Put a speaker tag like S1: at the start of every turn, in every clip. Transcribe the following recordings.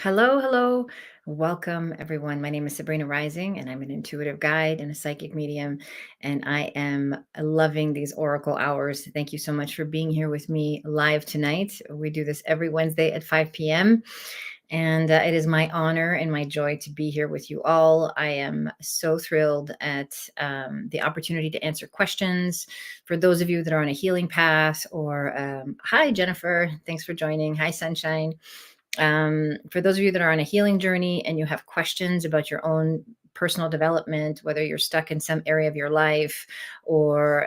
S1: Hello, hello. Welcome, everyone. My name is Sabrina Rising, and I'm an intuitive guide and a psychic medium. And I am loving these oracle hours. Thank you so much for being here with me live tonight. We do this every Wednesday at 5 p.m. And it is my honor and my joy to be here with you all. I am so thrilled at the opportunity to answer questions for those of you that are on a healing path. Or, hi, Jennifer. Thanks for joining. Hi, Sunshine. For those of you that are on a healing journey and you have questions about your own personal development, whether you're stuck in some area of your life or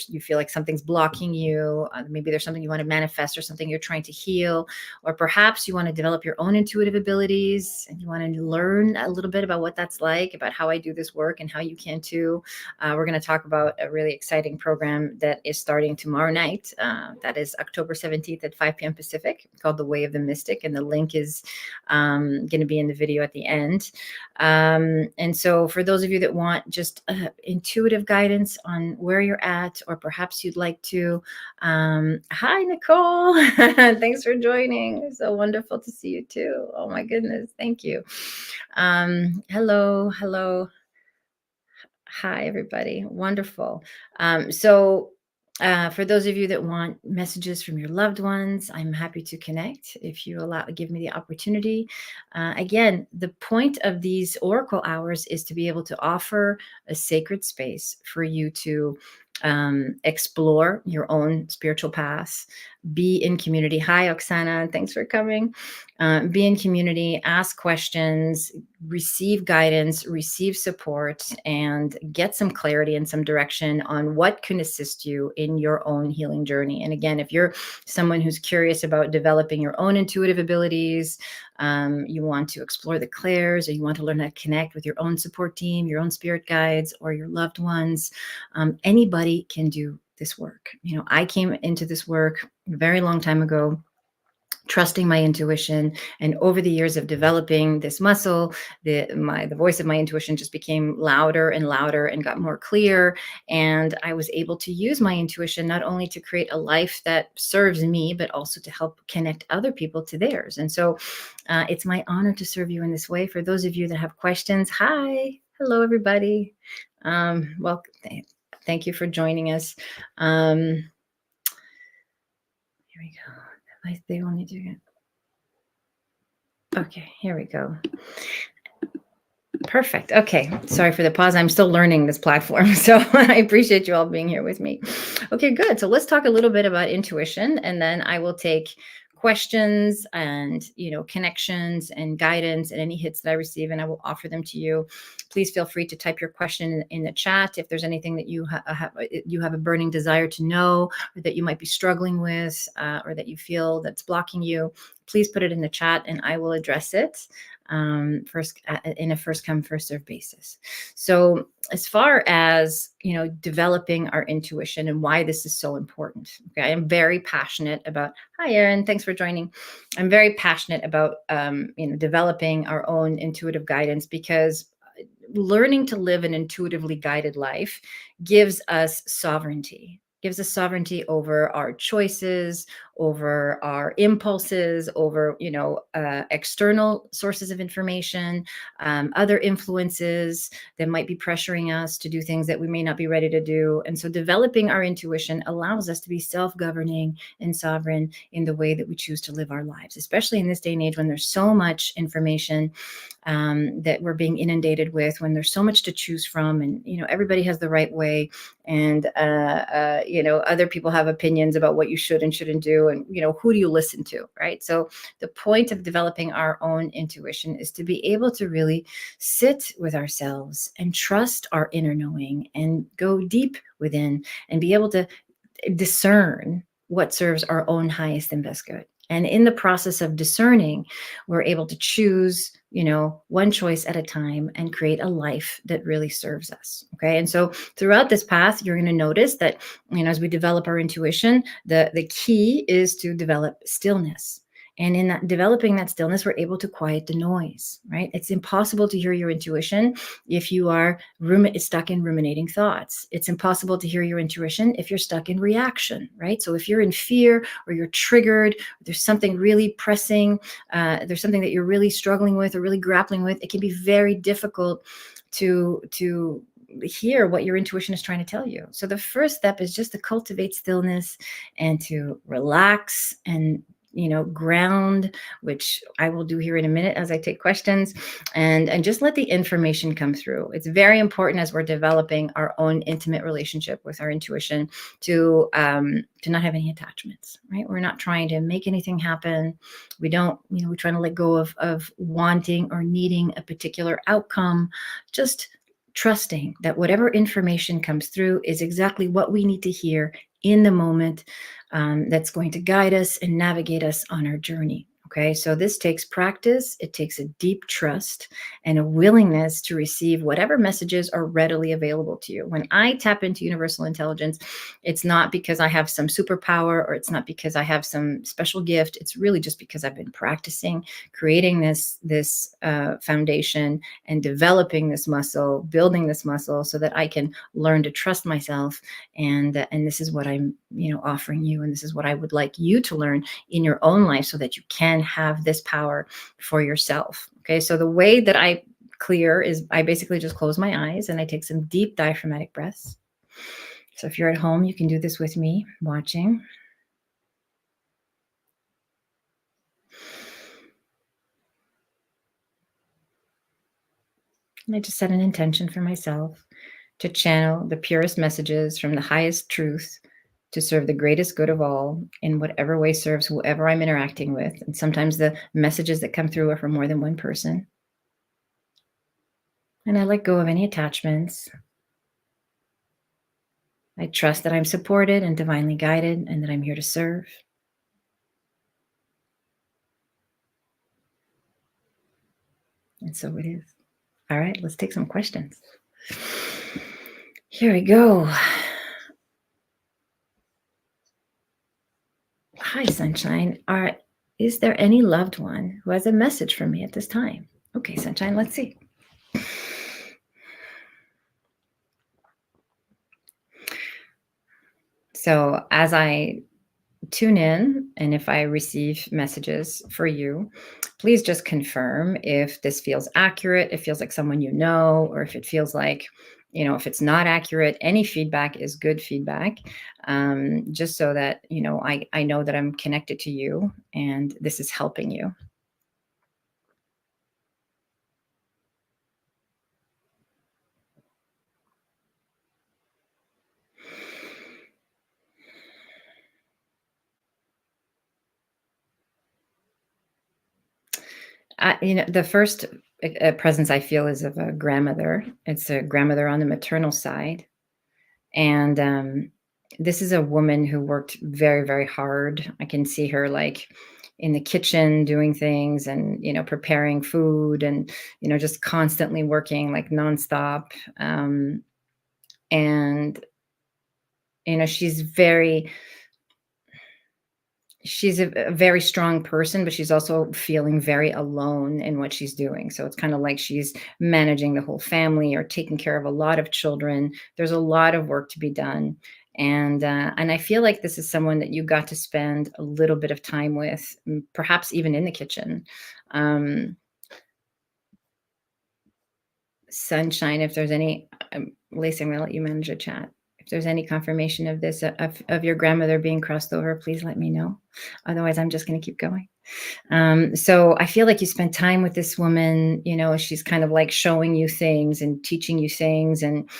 S1: you feel like something's blocking you, maybe there's something you want to manifest or something you're trying to heal, or perhaps you want to develop your own intuitive abilities and you want to learn a little bit about what that's like, about how I do this work and how you can too. We're going to talk about a really exciting program that is starting tomorrow night. That is October 17th at 5 p.m. Pacific, called The Way of the Mystic. And the link is going to be in the video at the end. And so for those of you that want just intuitive guidance on where you're at, or perhaps you'd like to, hi, Nicole. Thanks for joining. So wonderful to see you too. Oh my goodness. Thank you. Hello. Hi, everybody. Wonderful. For those of you that want messages from your loved ones, I'm happy to connect if you give me the opportunity. Again, the point of these oracle hours is to be able to offer a sacred space for you to explore your own spiritual paths, be in community. Hi, Oksana. Thanks for coming. Be in community, ask questions, receive guidance, receive support, and get some clarity and some direction on what can assist you in your own healing journey. And again, if you're someone who's curious about developing your own intuitive abilities, you want to explore the clairs, or you want to learn how to connect with your own support team, your own spirit guides, or your loved ones, anybody can do this work. You know, I came into this work a very long time ago, trusting my intuition, and over the years of developing this muscle, the voice of my intuition just became louder and louder and got more clear, and I was able to use my intuition not only to create a life that serves me, but also to help connect other people to theirs. And so it's my honor to serve you in this way. For those of you that have questions, hi, hello, everybody. Welcome. Thank you for joining us. Here we go. They only do it. Okay, here we go. Perfect. Okay. Sorry for the pause. I'm still learning this platform, so I appreciate you all being here with me. Okay, good. So let's talk a little bit about intuition, and then I will take questions and, connections and guidance and any hits that I receive, and I will offer them to you. Please feel free to type your question in the chat if there's anything that you have a burning desire to know, or that you might be struggling with, or that you feel that's blocking you. Please put it in the chat and I will address it first in a first come, first serve basis. So as far as, developing our intuition and why this is so important. Okay. I am very passionate about, hi, Erin, thanks for joining. I'm very passionate about, developing our own intuitive guidance, because learning to live an intuitively guided life gives us sovereignty. Gives us sovereignty over our choices, over our impulses, over external sources of information, other influences that might be pressuring us to do things that we may not be ready to do. And so developing our intuition allows us to be self-governing and sovereign in the way that we choose to live our lives, especially in this day and age when there's so much information that we're being inundated with, when there's so much to choose from, and everybody has the right way, and other people have opinions about what you should and shouldn't do, and who do you listen to, right? So the point of developing our own intuition is to be able to really sit with ourselves and trust our inner knowing and go deep within and be able to discern what serves our own highest and best good. And in the process of discerning, we're able to choose, one choice at a time and create a life that really serves us. Okay. And so throughout this path, you're going to notice that, as we develop our intuition, the key is to develop stillness And in that developing that stillness, we're able to quiet the noise, right? It's impossible to hear your intuition if you are stuck in ruminating thoughts. It's impossible to hear your intuition if you're stuck in reaction, right? So if you're in fear or you're triggered, or there's something really pressing, there's something that you're really struggling with or really grappling with, it can be very difficult to hear what your intuition is trying to tell you. So the first step is just to cultivate stillness and to relax and ground, which I will do here in a minute as I take questions, and just let the information come through. It's very important as we're developing our own intimate relationship with our intuition to not have any attachments, right? We're not trying to make anything happen. We don't, we're trying to let go of wanting or needing a particular outcome, just trusting that whatever information comes through is exactly what we need to hear in the moment, that's going to guide us and navigate us on our journey. Okay, so this takes practice. It takes a deep trust and a willingness to receive whatever messages are readily available to you. When I tap into universal intelligence, it's not because I have some superpower or it's not because I have some special gift. It's really just because I've been practicing creating this foundation and developing this muscle, building this muscle, so that I can learn to trust myself. And this is what I'm offering you, and this is what I would like you to learn in your own life, so that you can have this power for yourself. Okay, so the way that I clear is I basically just close my eyes and I take some deep diaphragmatic breaths. So if you're at home, you can do this with me watching. And I just set an intention for myself to channel the purest messages from the highest truth to serve the greatest good of all in whatever way serves whoever I'm interacting with. And sometimes the messages that come through are from more than one person. And I let go of any attachments. I trust that I'm supported and divinely guided and that I'm here to serve. And so it is. All right, let's take some questions. Here we go. Hi, Sunshine. Is there any loved one who has a message for me at this time? Okay, Sunshine, let's see. So as I tune in, and if I receive messages for you, please just confirm if this feels accurate, it feels like someone you know, or if it feels like, if it's not accurate. Any feedback is good feedback, just so that, I know that I'm connected to you and this is helping you. The first presence I feel is of a grandmother. It's a grandmother on the maternal side. And this is a woman who worked very, very hard. I can see her like in the kitchen doing things and, preparing food and, just constantly working like nonstop. And, she's a very strong person, but she's also feeling very alone in what she's doing. So it's kind of like she's managing the whole family or taking care of a lot of children. There's a lot of work to be done. And I feel like this is someone that you got to spend a little bit of time with, perhaps even in the kitchen. Um, Sunshine, if there's any, Lacey, I'm going to let you manage a chat. If there's any confirmation of this, of your grandmother being crossed over, please let me know. Otherwise, I'm just going to keep going. So I feel like you spent time with this woman, she's kind of like showing you things and teaching you things. And,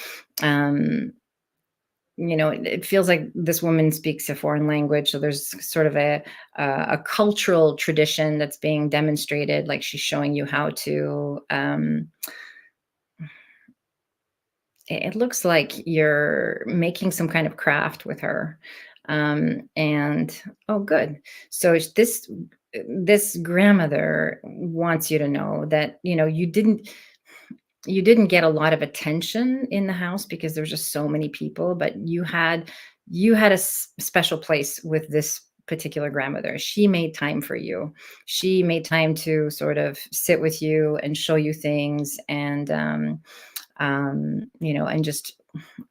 S1: it feels like this woman speaks a foreign language. So there's sort of a cultural tradition that's being demonstrated. Like she's showing you how to, it looks like you're making some kind of craft with her. And oh, good. So this grandmother wants you to know that, you didn't get a lot of attention in the house because there's just so many people, but you had a special place with this particular grandmother. She made time for you. She made time to sort of sit with you and show you things, and and just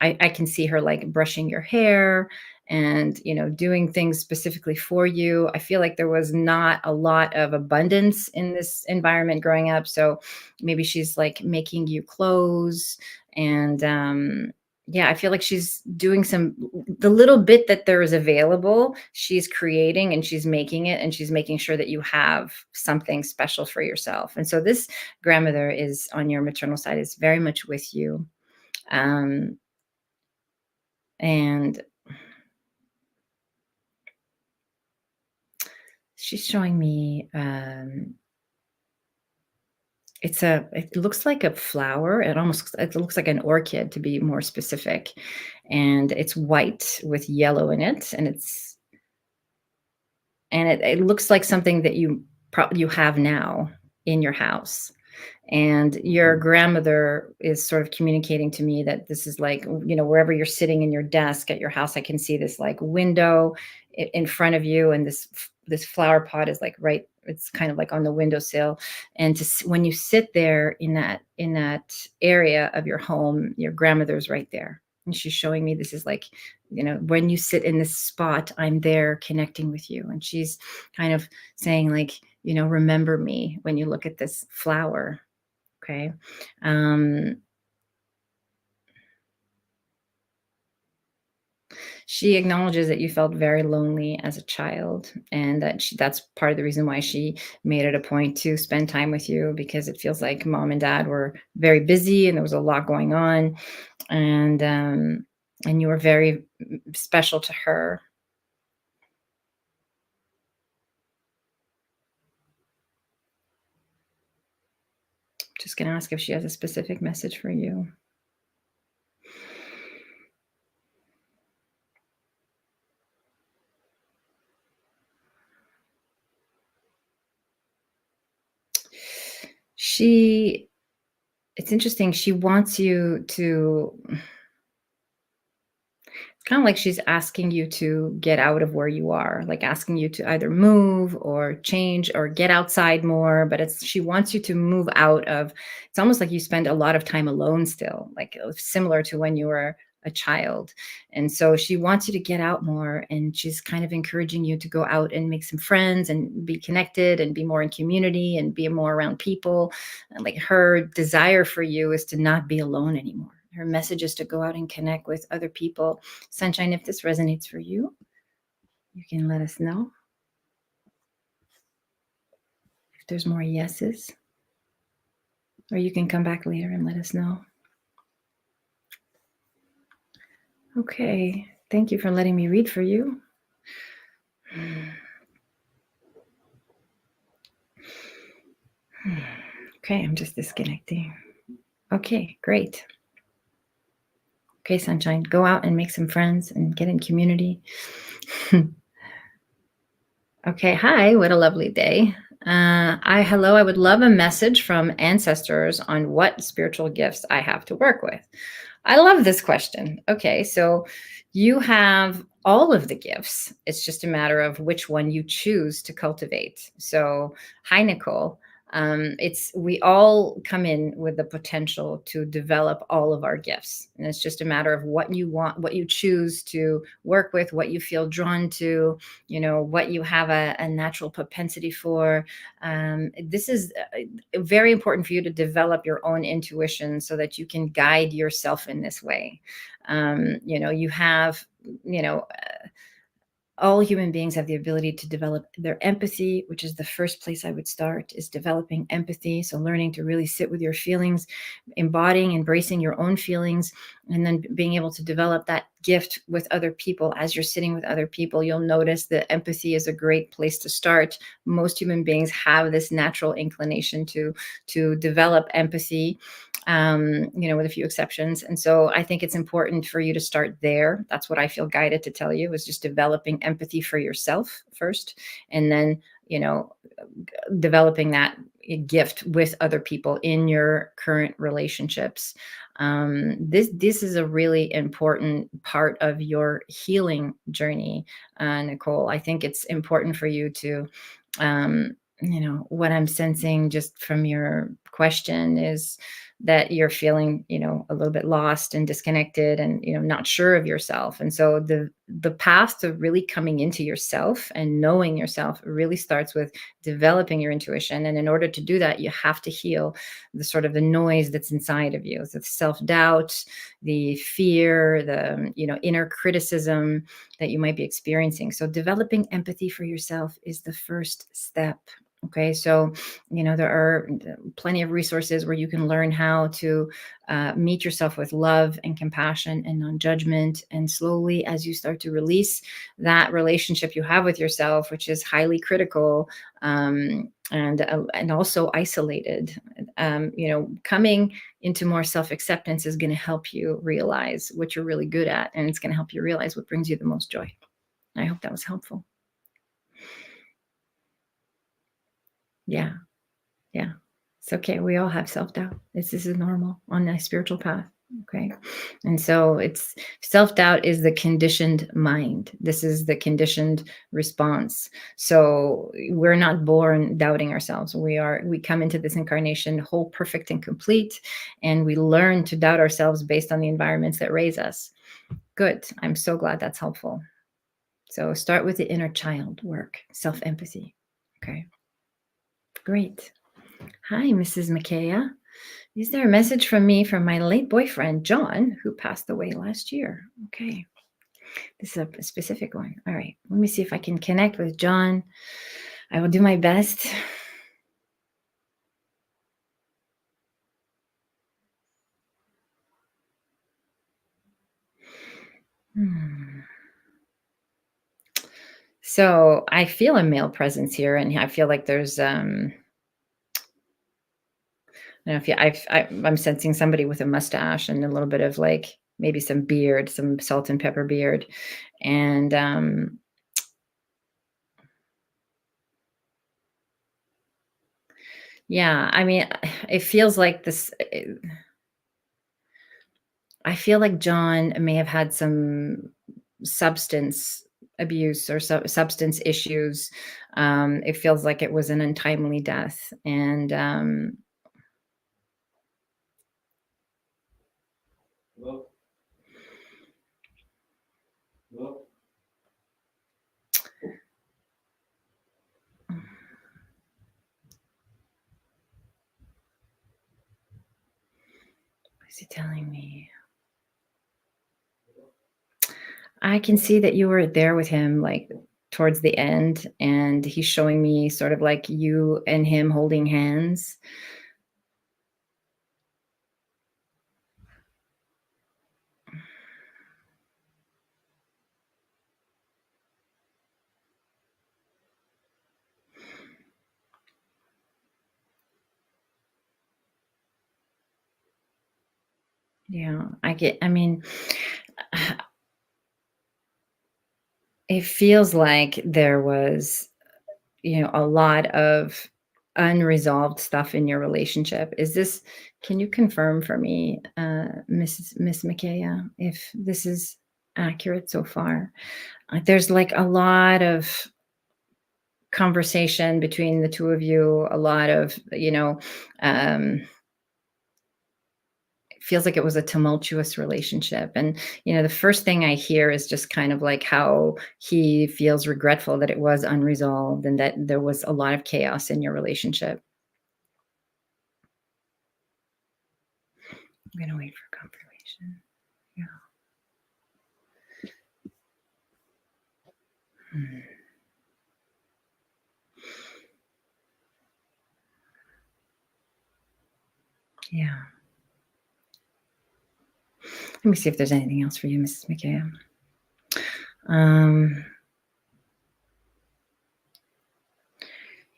S1: I can see her like brushing your hair and doing things specifically for you. I feel like there was not a lot of abundance in this environment growing up, so maybe she's like making you clothes, and yeah, I feel like she's doing some, the little bit that there is available, she's creating and she's making it, and she's making sure that you have something special for yourself. And so this grandmother is on your maternal side, is very much with you. um and she's showing me, it looks like a flower. It looks like an orchid, to be more specific, and it's white with yellow in it, and it looks like something that you have now in your house. And your grandmother is sort of communicating to me that this is like, wherever you're sitting in your desk at your house, I can see this like window in front of you, and this flower pot is like right, it's kind of like on the windowsill. And when you sit there in that area of your home, your grandmother's right there, and she's showing me this is like, when you sit in this spot, I'm there connecting with you. And she's kind of saying like, remember me when you look at this flower. Okay. Um, she acknowledges that you felt very lonely as a child, and that that's part of the reason why she made it a point to spend time with you, because it feels like mom and dad were very busy and there was a lot going on, and you were very special to her. Just gonna ask if she has a specific message for you. She It's interesting. She wants you to, it's kind of like she's asking you to get out of where you are, like asking you to either move or change or get outside more. But she wants you to move out of, it's almost like you spend a lot of time alone still, like similar to when you were a child. And so she wants you to get out more. And she's kind of encouraging you to go out and make some friends and be connected and be more in community and be more around people. And like her desire for you is to not be alone anymore. Her message is to go out and connect with other people. Sunshine, if this resonates for you, you can let us know. If there's more yeses, or you can come back later and let us know. Okay. Thank you for letting me read for you. Okay, I'm just disconnecting. Okay, great. Okay, Sunshine, go out and make some friends and get in community. Okay, hi, what a lovely day. Hello, I would love a message from ancestors on what spiritual gifts I have to work with. I love this question. Okay, so you have all of the gifts. It's just a matter of which one you choose to cultivate. So, hi, Nicole. It's We all come in with the potential to develop all of our gifts, and it's just a matter of what you want, what you choose to work with, what you feel drawn to, what you have a natural propensity for. This is very important for you to develop your own intuition so that you can guide yourself in this way. You have, you know, all human beings have the ability to develop their empathy, which is the first place I would start, is developing empathy. So learning to really sit with your feelings, embodying, embracing your own feelings, and then being able to develop that gift with other people. As you're sitting with other people, you'll notice that empathy is a great place to start. Most human beings have this natural inclination to develop empathy, with a few exceptions. And so I think it's important for you to start there. That's what I feel guided to tell you, is just developing empathy for yourself first, and then, developing that gift with other people in your current relationships. This is a really important part of your healing journey, Nicole. I think it's important for you to, what I'm sensing just from your question is that you're feeling, a little bit lost and disconnected and, not sure of yourself. And so the path to really coming into yourself and knowing yourself really starts with developing your intuition. And in order to do that, you have to heal the sort of the noise that's inside of you, the self-doubt, the fear, the, inner criticism that you might be experiencing. So developing empathy for yourself is the first step. Okay, so there are plenty of resources where you can learn how to meet yourself with love and compassion and non-judgment. And slowly, as you start to release that relationship you have with yourself, which is highly critical, and also isolated, coming into more self-acceptance is going to help you realize what you're really good at, and it's going to help you realize what brings you the most joy. I hope that was helpful. Yeah. Yeah. It's okay. We all have self-doubt. This is normal on a spiritual path. Okay. And so it's self-doubt is the conditioned mind. This is the conditioned response. So we're not born doubting ourselves. We come into this incarnation whole, perfect, and complete. And we learn to doubt ourselves based on the environments that raise us. Good. I'm so glad that's helpful. So start with the inner child work, self-empathy. Okay. Great. Hi, Mrs. McKaya. Is there a message from me from my late boyfriend, John, who passed away last year? Okay. This is a specific one. All right. Let me see if I can connect with John. I will do my best. So I feel a male presence here, and I feel like there's I don't know if I'm sensing somebody with a mustache and a little bit of like maybe some beard, some salt and pepper beard. And yeah, I mean, it feels like this. I feel like John may have had some substance abuse or substance issues. It feels like it was an untimely death. And what's he telling me? I can see that you were there with him, like towards the end, and he's showing me sort of like you and him holding hands. Yeah, I mean, it feels like there was, a lot of unresolved stuff in your relationship. Can you confirm for me, Miss McKaya, if this is accurate so far? There's like a lot of conversation between the two of you, a lot of, it feels like it was a tumultuous relationship. And, the first thing I hear is just kind of like how he feels regretful that it was unresolved and that there was a lot of chaos in your relationship. I'm going to wait for confirmation. Yeah. Hmm. Yeah. Let me see if there's anything else for you, Mrs. McKay.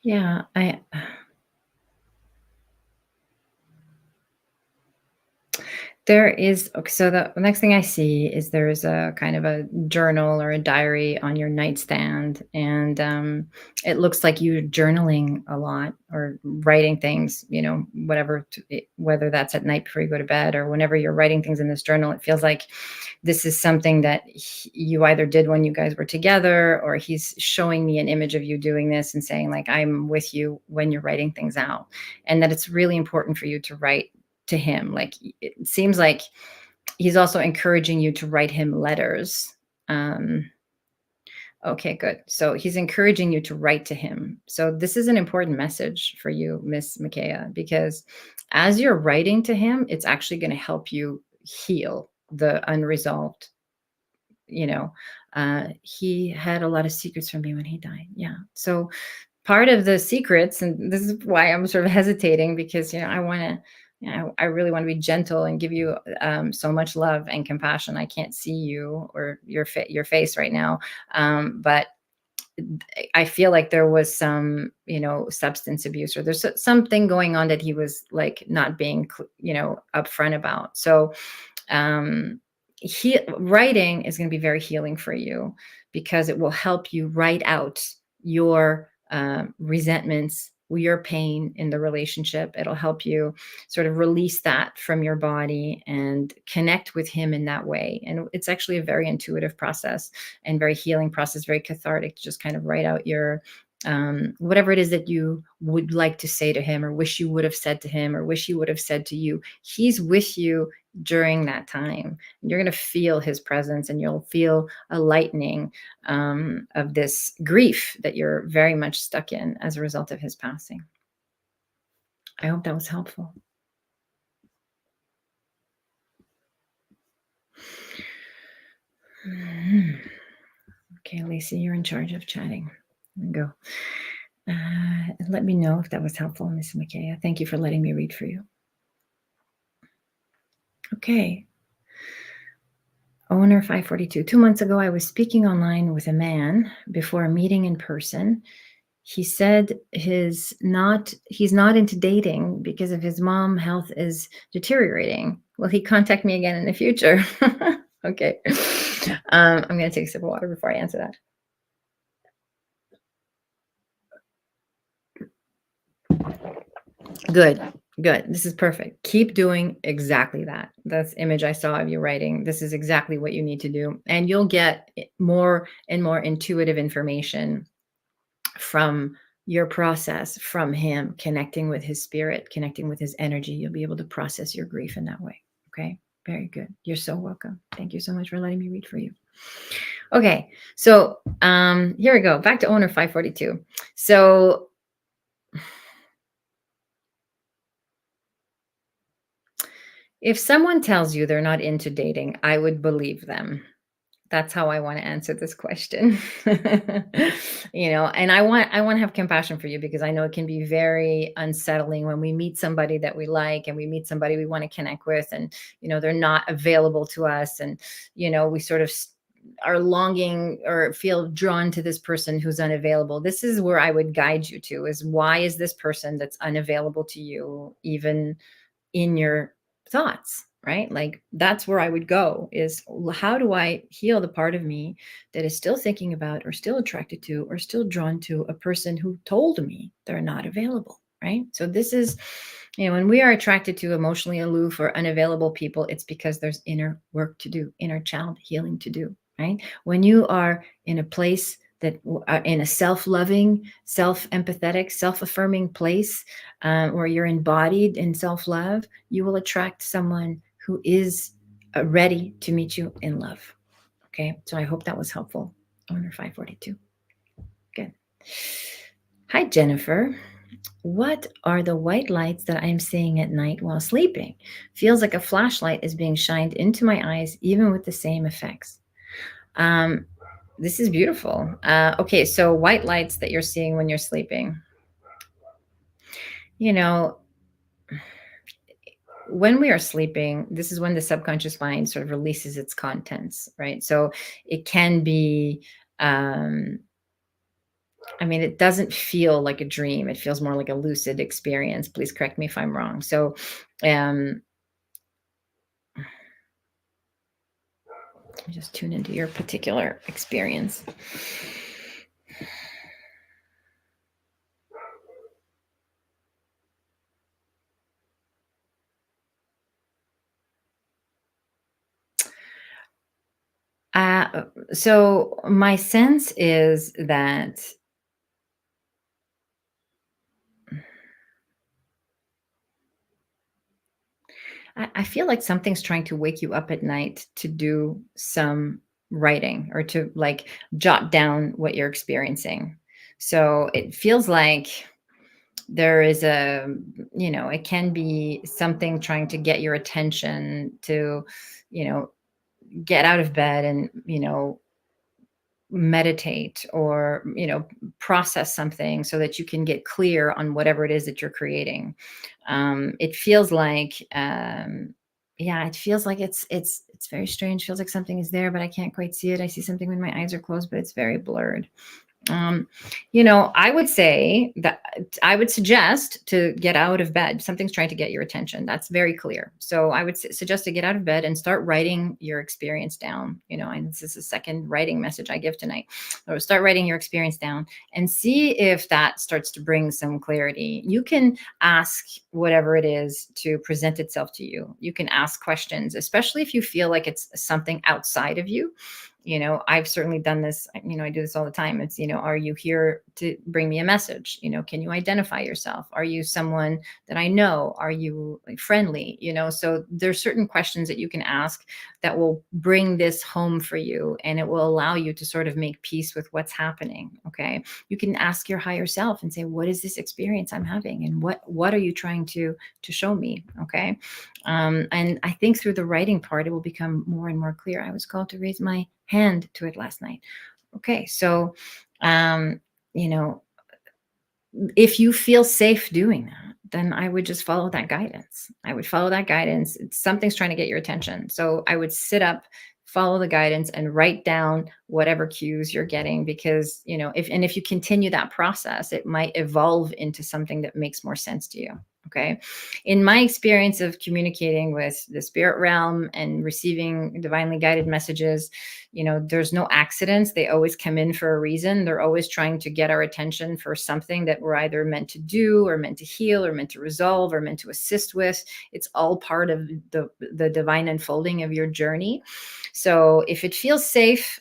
S1: Yeah, There is okay, so the next thing I see is there's a kind of a journal or a diary on your nightstand, and it looks like you're journaling a lot or writing things, whatever, whether that's at night before you go to bed or whenever you're writing things in this journal. It feels like this is something that you either did when you guys were together, or he's showing me an image of you doing this and saying, like, I'm with you when you're writing things out, and that it's really important for you to write to him. Like, it seems like he's also encouraging you to write him letters. Um, okay, good. So he's encouraging you to write to him. So this is an important message for you, Miss Micaiah, because as you're writing to him, it's actually going to help you heal the unresolved. You know, he had a lot of secrets from me when he died. Yeah. So part of the secrets, and this is why I'm sort of hesitating, because I want to, I really want to be gentle and give you so much love and compassion. I can't see you or your face right now, but I feel like there was some, substance abuse, or there's something going on that he was like not being, upfront about. So writing is going to be very healing for you, because it will help you write out your resentments, your pain in the relationship. It'll help you sort of release that from your body and connect with him in that way. And it's actually a very intuitive process and very healing process, very cathartic to just kind of write out your whatever it is that you would like to say to him, or wish you would have said to him, or wish he would have said to you. He's with you during that time. You're going to feel his presence, and you'll feel a lightening of this grief that you're very much stuck in as a result of his passing. I hope that was helpful. Okay, Lacey, you're in charge of chatting. Go. Let me know if that was helpful, Miss Micaiah. Thank you for letting me read for you. Okay. Owner 542. 2 months ago, I was speaking online with a man before a meeting in person. He said he's not into dating because of his mom health is deteriorating. Will he contact me again in the future? Okay. I'm going to take a sip of water before I answer that. Good. This is perfect. Keep doing exactly that. That's image I saw of you writing. This is exactly what you need to do. And you'll get more and more intuitive information from your process, from him connecting with his spirit, connecting with his energy. You'll be able to process your grief in that way. Okay. Very good. You're so welcome. Thank you so much for letting me read for you. Okay. So here we go. Back to owner 542. So if someone tells you they're not into dating, I would believe them. That's how I want to answer this question. And I want to have compassion for you, because I know it can be very unsettling when we meet somebody that we like, and we meet somebody we want to connect with, and they're not available to us, and we sort of are longing or feel drawn to this person who's unavailable. This is where I would guide you to, is why is this person that's unavailable to you even in your thoughts, right? Like, that's where I would go, is how do I heal the part of me that is still thinking about, or still attracted to, or still drawn to a person who told me they're not available, right? So this is, when we are attracted to emotionally aloof or unavailable people, it's because there's inner work to do, inner child healing to do, right? When you are in a place that in a self-loving, self-empathetic, self-affirming place, where you're embodied in self-love, you will attract someone who is ready to meet you in love. Okay, so I hope that was helpful. Owner 542. Good. Hi, Jennifer. What are the white lights that I'm seeing at night while sleeping? Feels like a flashlight is being shined into my eyes, even with the same effects. This is beautiful. Okay, so white lights that you're seeing when you're sleeping. When we are sleeping, this is when the subconscious mind sort of releases its contents, right? So it can be, it doesn't feel like a dream. It feels more like a lucid experience. Please correct me if I'm wrong. So, um, Just tune into your particular experience. So my sense is that I feel like something's trying to wake you up at night to do some writing or to like jot down what you're experiencing. So it feels like there is it can be something trying to get your attention to, you know, get out of bed and, meditate or, process something so that you can get clear on whatever it is that you're creating. It feels like, yeah, it feels like it's very strange. Feels like something is there, but I can't quite see it. I see something when my eyes are closed, but it's very blurred. Um, I would say that I would suggest to get out of bed. Something's trying to get your attention. That's very clear. So I would suggest to get out of bed and start writing your experience down. And this is the second writing message I give tonight. So start writing your experience down and see if that starts to bring some clarity. You can ask whatever it is to present itself to you. You can ask questions, especially if you feel like it's something outside of you. I've certainly done this. I do this all the time. It's, are you here to bring me a message? Can you identify yourself? Are you someone that I know? Are you like friendly? So there's certain questions that you can ask that will bring this home for you, and it will allow you to sort of make peace with what's happening. Okay. You can ask your higher self and say, what is this experience I'm having? And what are you trying to show me? Okay. And I think through the writing part, it will become more and more clear. I was called to raise my hand to it last night. Okay. So, um, you know, if you feel safe doing that, then I would just follow that guidance. I would follow that guidance. Something's trying to get your attention. So I would sit up, follow the guidance, and write down whatever cues you're getting, because, if you continue that process, it might evolve into something that makes more sense to you. Okay. In my experience of communicating with the spirit realm and receiving divinely guided messages, there's no accidents. They always come in for a reason. They're always trying to get our attention for something that we're either meant to do or meant to heal or meant to resolve or meant to assist with. It's all part of the divine unfolding of your journey. So if it feels safe,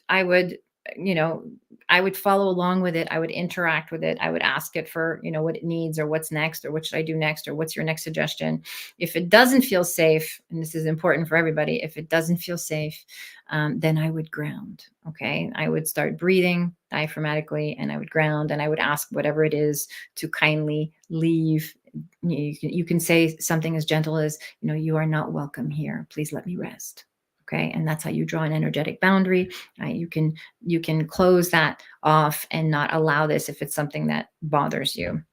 S1: you know, I would follow along with it. I would interact with it. I would ask it for, what it needs or what's next or what should I do next or what's your next suggestion. If it doesn't feel safe, and this is important for everybody, if it doesn't feel safe, then I would ground. Okay. I would start breathing diaphragmatically and I would ground and I would ask whatever it is to kindly leave. You can say something as gentle as, you are not welcome here. Please let me rest. Okay. And that's how you draw an energetic boundary. You can close that off and not allow this if it's something that bothers you.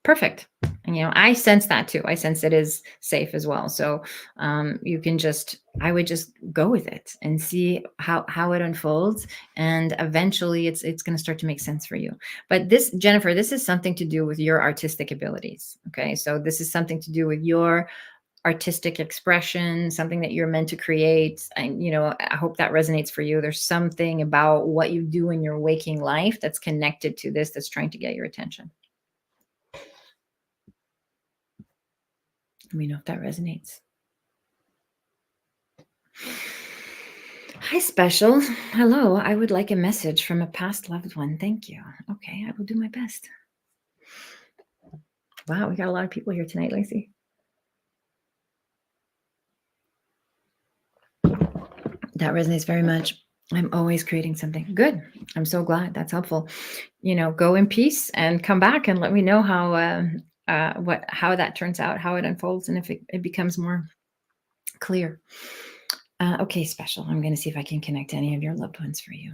S1: Perfect. And, I sense that too. I sense it is safe as well. So I would just go with it and see how it unfolds. And eventually it's going to start to make sense for you. But this, Jennifer, this is something to do with your artistic abilities. Okay. So this is something to do with your artistic expression, something that you're meant to create. And, I hope that resonates for you. There's something about what you do in your waking life that's connected to this, that's trying to get your attention. Let me know if that resonates. Hi, Special. Hello. I would like a message from a past loved one. Thank you. Okay, I will do my best. Wow, we got a lot of people here tonight, Lacey. That resonates very much. I'm always creating something. Good. I'm so glad. That's helpful. Go in peace and come back and let me know how that turns out, how it unfolds, and if it becomes more clear. Okay, Special. I'm going to see if I can connect any of your loved ones for you.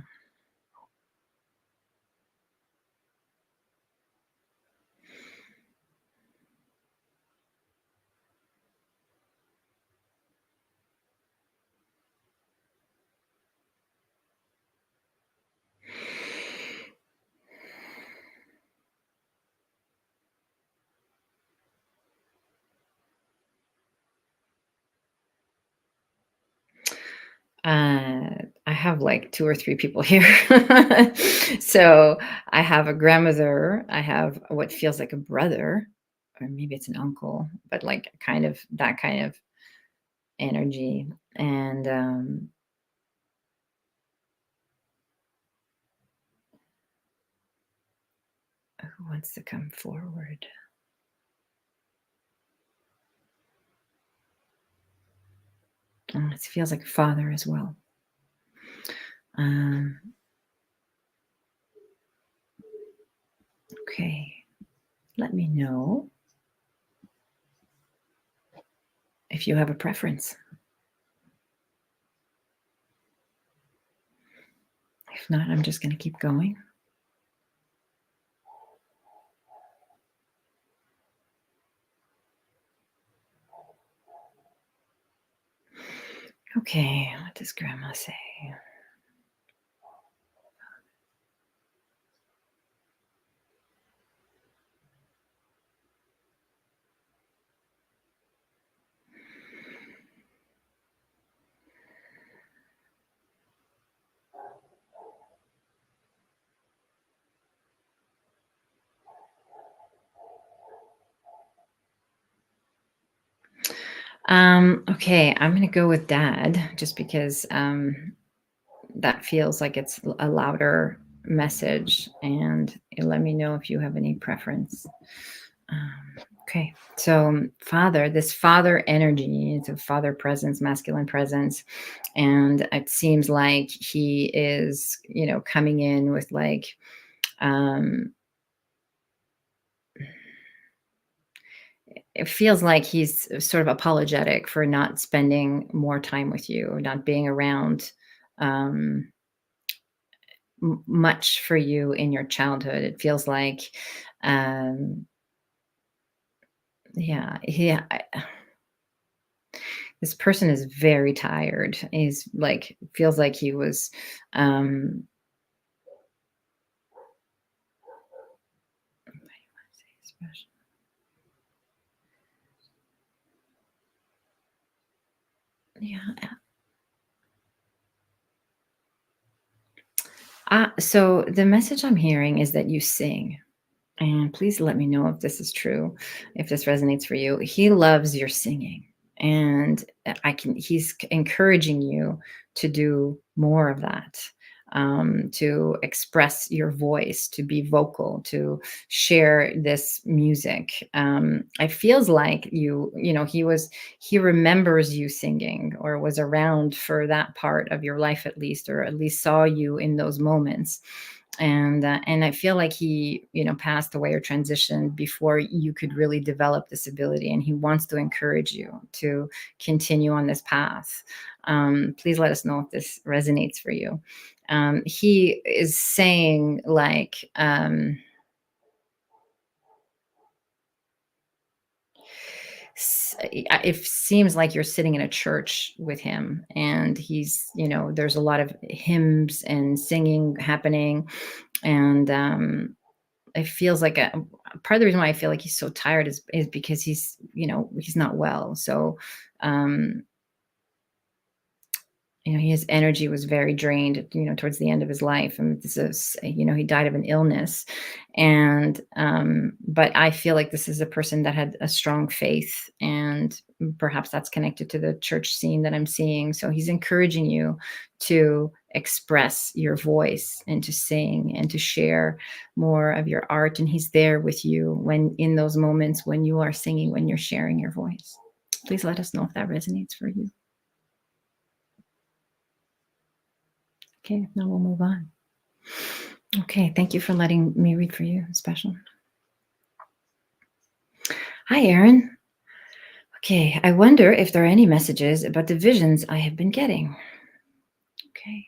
S1: I have like 2 or 3 people here. So, I have a grandmother, I have what feels like a brother, or maybe it's an uncle, but, like, kind of that kind of energy, and, who wants to come forward? It feels like a father as well. Um, okay, let me know if you have a preference. If not, I'm just gonna keep going. Okay, what does grandma say? Okay, I'm gonna go with dad just because that feels like it's a louder message, and let me know if you have any preference. Okay, so father, this father energy, it's a father presence, masculine presence, and it seems like he is, coming in with like, um, it feels like he's sort of apologetic for not spending more time with you, or not being around. Um, much for you in your childhood. It feels like, um, yeah, this person is very tired. He's like, feels like he was, um, yeah. So the message I'm hearing is that you sing. And please let me know if this is true, if this resonates for you. He loves your singing. And he's encouraging you to do more of that, to express your voice, to be vocal, to share this music. It feels like he remembers you singing, or was around for that part of your life at least, or at least saw you in those moments, and I feel like he, passed away or transitioned before you could really develop this ability, and he wants to encourage you to continue on this path. Please let us know if this resonates for you. He is saying like, it seems like you're sitting in a church with him, and he's, there's a lot of hymns and singing happening, and it feels like part of the reason why I feel like he's so tired is because he's not well. So, um, his energy was very drained, towards the end of his life. And this is, he died of an illness. And, but I feel like this is a person that had a strong faith, and perhaps that's connected to the church scene that I'm seeing. So he's encouraging you to express your voice, and to sing, and to share more of your art. And he's there with you when, in those moments when you are singing, when you're sharing your voice. Please let us know if that resonates for you. Okay, now we'll move on. Okay, thank you for letting me read for you, special. Hi, Aaron. Okay, I wonder if there are any messages about the visions I have been getting. Okay.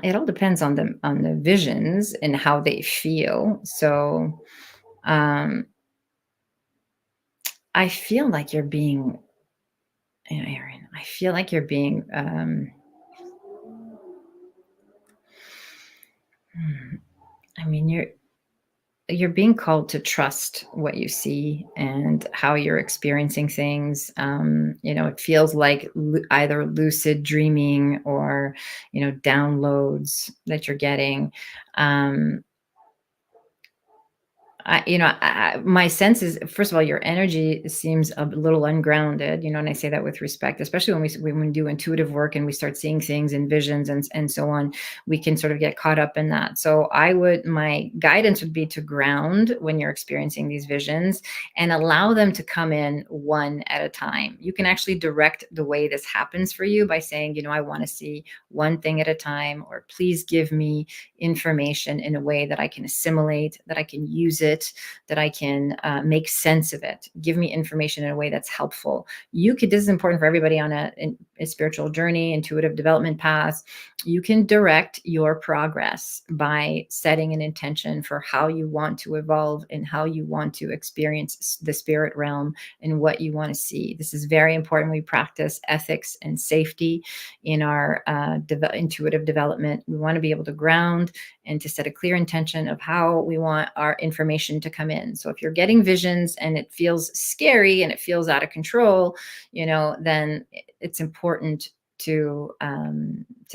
S1: It all depends on the visions and how they feel. So, um, I feel like you're being, Aaron. I feel like you're being. I mean, you're being called to trust what you see and how you're experiencing things. It feels like either lucid dreaming or, downloads that you're getting. Um, my sense is, first of all, your energy seems a little ungrounded, and I say that with respect, especially when we do intuitive work and we start seeing things in visions and so on, we can sort of get caught up in that. So my guidance would be to ground when you're experiencing these visions and allow them to come in one at a time. You can actually direct the way this happens for you by saying, I want to see one thing at a time, or please give me information in a way that I can assimilate, that I can use it, that I can make sense of it. Give me information in a way that's helpful. This is important for everybody on a spiritual journey, intuitive development path. You can direct your progress by setting an intention for how you want to evolve and how you want to experience the spirit realm and what you want to see. This is very important. We practice ethics and safety in our intuitive development. We want to be able to ground and to set a clear intention of how we want our information to come in. So if you're getting visions and it feels scary and it feels out of control, then it's important to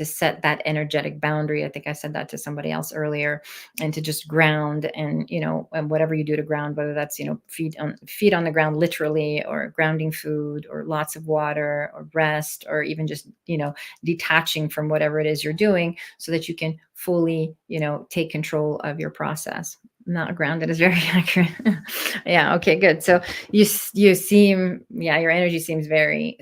S1: set that energetic boundary. I think I said that to somebody else earlier, and to just ground, and whatever you do to ground, whether that's, feet on the ground literally, or grounding food, or lots of water, or rest, or even just, detaching from whatever it is you're doing, so that you can fully, take control of your process. Not grounded is very accurate. Yeah. Okay, good. So you seem, yeah, your energy seems very,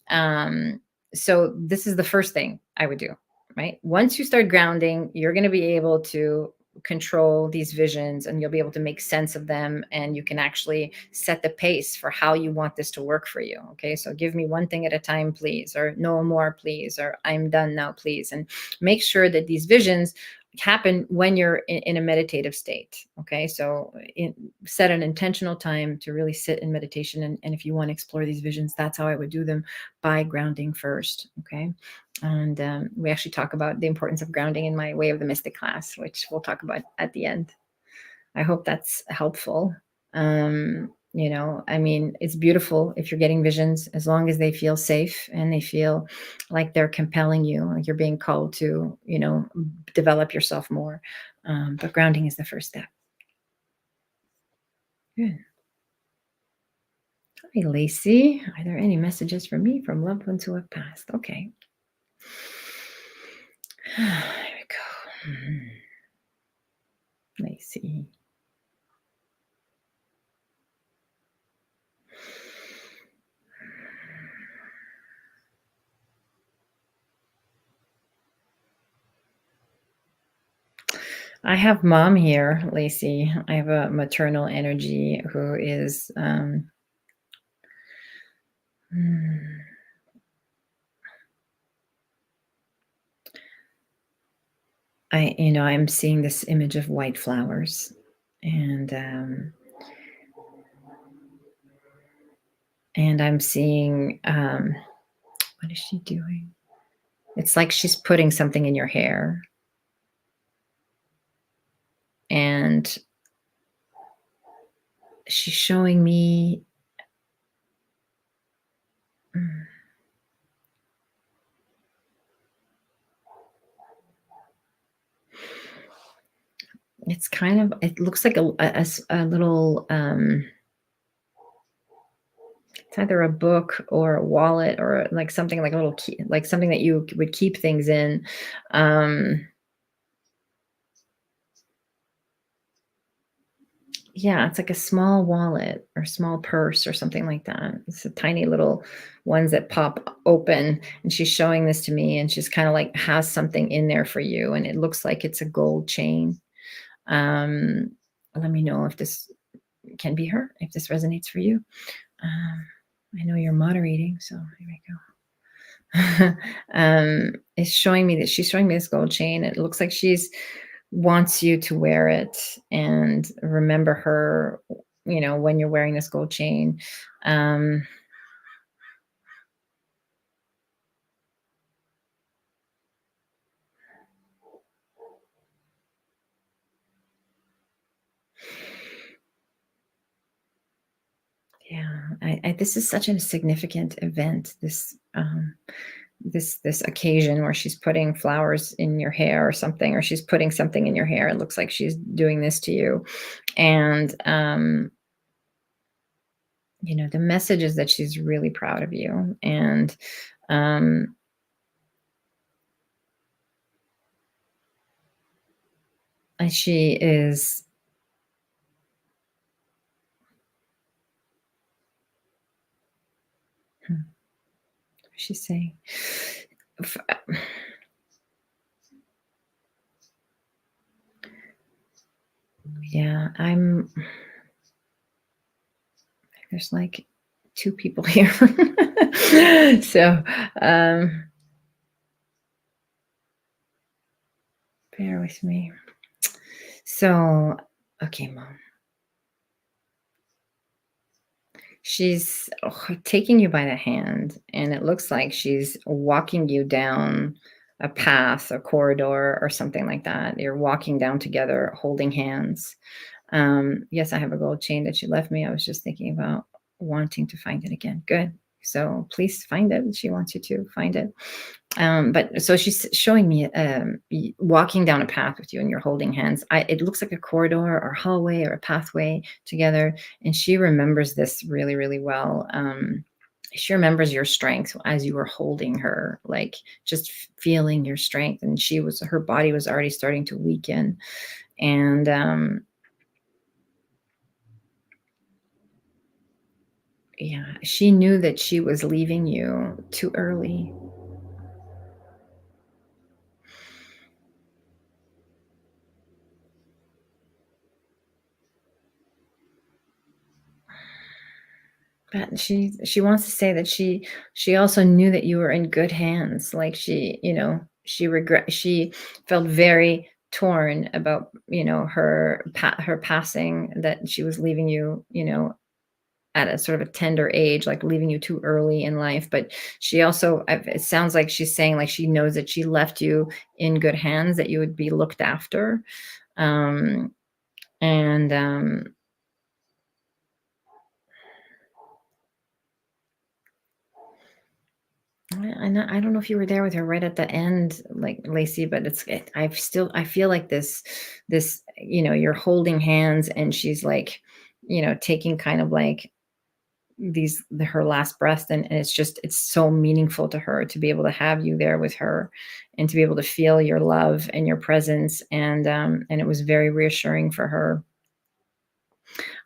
S1: um so this is the first thing I would do, right? Once you start grounding, you're going to be able to control these visions, and you'll be able to make sense of them, and you can actually set the pace for how you want this to work for you. Okay, so give me one thing at a time, please, or no more, please, or I'm done now, please. And make sure that these visions happen when you're in a meditative state. Okay, so set an intentional time to really sit in meditation, and if you want to explore these visions, that's how I would do them, by grounding first. Okay, and we actually talk about the importance of grounding in my Way of the Mystic class, which we'll talk about at the end. I hope that's helpful. I mean, it's beautiful if you're getting visions, as long as they feel safe and they feel like they're compelling you, like you're being called to, develop yourself more. But grounding is the first step. Good. Hi, Lacey. Are there any messages for me from loved ones who have passed? Okay. Here we go. Lacey. I have mom here, Lacey. I have a maternal energy who is I'm seeing this image of white flowers, and I'm seeing what is she doing? It's like she's putting something in your hair, and she's showing me it's kind of, it looks like a little it's either a book or a wallet, or like something like a little key, like something that you would keep things in. Yeah, it's like a small wallet or small purse or something like that. It's a tiny little ones that pop open. And she's showing this to me, and she's kind of like has something in there for you. And it looks like it's a gold chain. Let me know if this can be her, if this resonates for you. I know you're moderating, so here we go. It's showing me that she's showing me this gold chain. It looks like she's wants you to wear it and remember her, when you're wearing this gold chain. this is such a significant event. This occasion where she's putting flowers in your hair or something, or she's putting something in your hair. It looks like she's doing this to you, and the message is that she's really proud of you, and um, she is. What does she say? Yeah, there's like two people here. So, bear with me. So, okay, Mom. She's taking you by the hand, and it looks like she's walking you down a path, a corridor, or something like that. You're walking down together, holding hands. Yes, I have a gold chain that she left me. I was just thinking about wanting to find it again. Good. So please find it. She wants you to find it. But so she's showing me walking down a path with you, and you're holding hands. It looks like a corridor or hallway or a pathway together. And she remembers this really, really well. She remembers your strength as you were holding her, like just feeling your strength. And her body was already starting to weaken. And yeah, she knew that she was leaving you too early. But she wants to say that she also knew that you were in good hands. Like she felt very torn about, her passing, that she was leaving you, at a sort of a tender age, like leaving you too early in life. But she also, it sounds like she's saying, like, she knows that she left you in good hands, that you would be looked after. Um, and I don't know if you were there with her right at the end, like, Lacey, but I feel like this, you're holding hands, and she's like, taking kind of like her last breath, and it's so meaningful to her to be able to have you there with her, and to be able to feel your love and your presence, and it was very reassuring for her.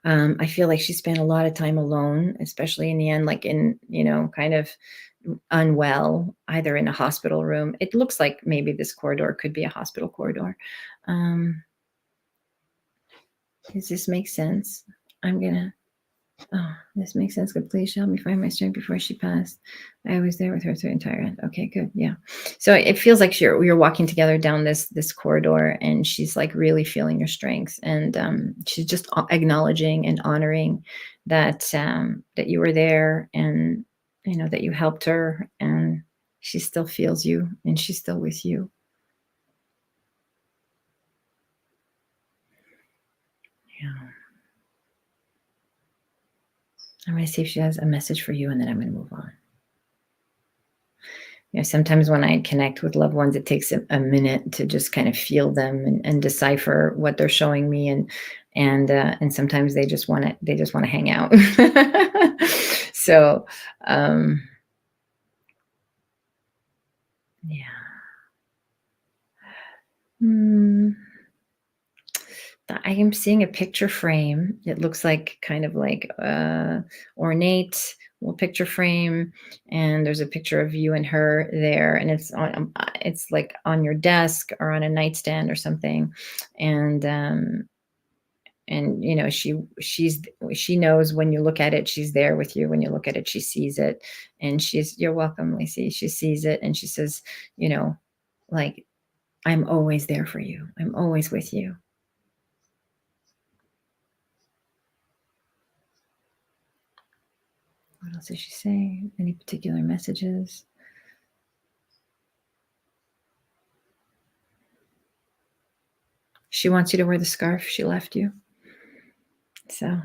S1: I feel like she spent a lot of time alone, especially in the end, like in, kind of unwell, either in a hospital room. It looks like maybe this corridor could be a hospital corridor. Um, does this make sense? I'm gonna Oh, this makes sense. Good. Please help me find my strength before she passed. I was there with her through the entire end. Okay, good. Yeah. So it feels like you're walking together down this corridor, and she's like really feeling your strength, and she's just acknowledging and honoring that you were there, and that you helped her, and she still feels you, and she's still with you. Yeah. I'm going to see if she has a message for you, and then I'm going to move on. Sometimes when I connect with loved ones, it takes a minute to just kind of feel them, and decipher what they're showing me, and sometimes they just want to hang out. So, yeah. Hmm. I am seeing a picture frame. It looks like kind of like ornate little picture frame, and there's a picture of you and her there, and it's like on your desk or on a nightstand or something, and she knows when you look at it, she's there with you. When you look at it, she sees it, and you're welcome, Lacey. She sees it, and she says, like, I'm always there for you. I'm always with you. What else is she saying? Any particular messages? She wants you to wear the scarf she left you. So,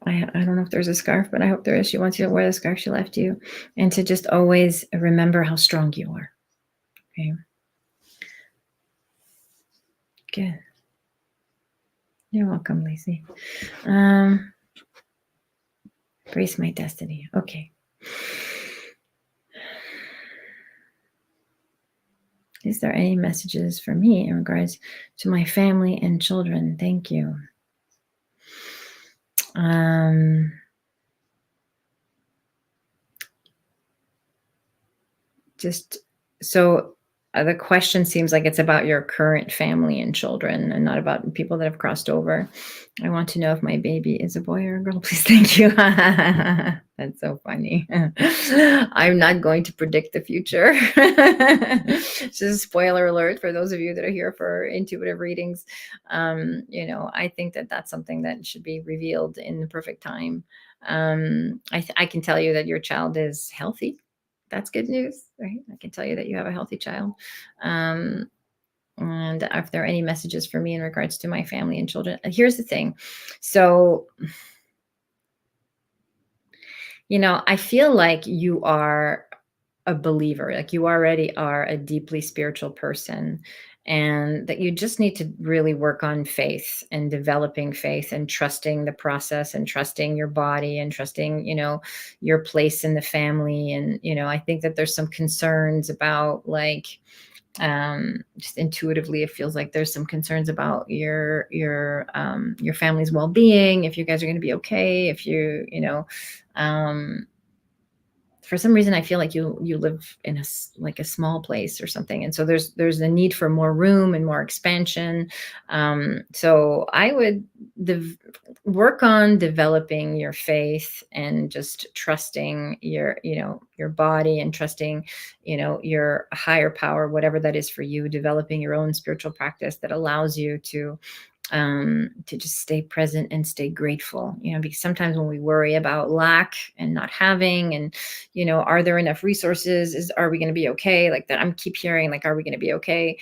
S1: I don't know if there's a scarf, but I hope there is. She wants you to wear the scarf she left you, and to just always remember how strong you are. Okay. Good. You're welcome, Lacey. Embrace my destiny. Okay. Is there any messages for me in regards to my family and children? Thank you. Just so the question seems like it's about your current family and children and not about people that have crossed over. I want to know if my baby is a boy or a girl. Please, thank you. That's so funny. I'm not going to predict the future. Just a spoiler alert for those of you that are here for intuitive readings. I think that that's something that should be revealed in the perfect time. I can tell you that your child is healthy. That's good news, right? I can tell you that you have a healthy child. And if there are any messages for me in regards to my family and children, here's the thing. So, I feel like you are a believer, like you already are a deeply spiritual person, and that you just need to really work on faith and developing faith and trusting the process and trusting your body and trusting, your place in the family. And, I think that there's some concerns about like, just intuitively it feels like there's some concerns about your family's well-being, if you guys are going to be okay, if for some reason I feel like you live in like a small place or something, and so there's a need for more room and more expansion. So I would work on developing your faith and just trusting your body and trusting your higher power, whatever that is for you, developing your own spiritual practice that allows you to just stay present and stay grateful, because sometimes when we worry about lack and not having, and are there enough resources, are we going to be okay, like that, I'm keep hearing like, are we going to be okay,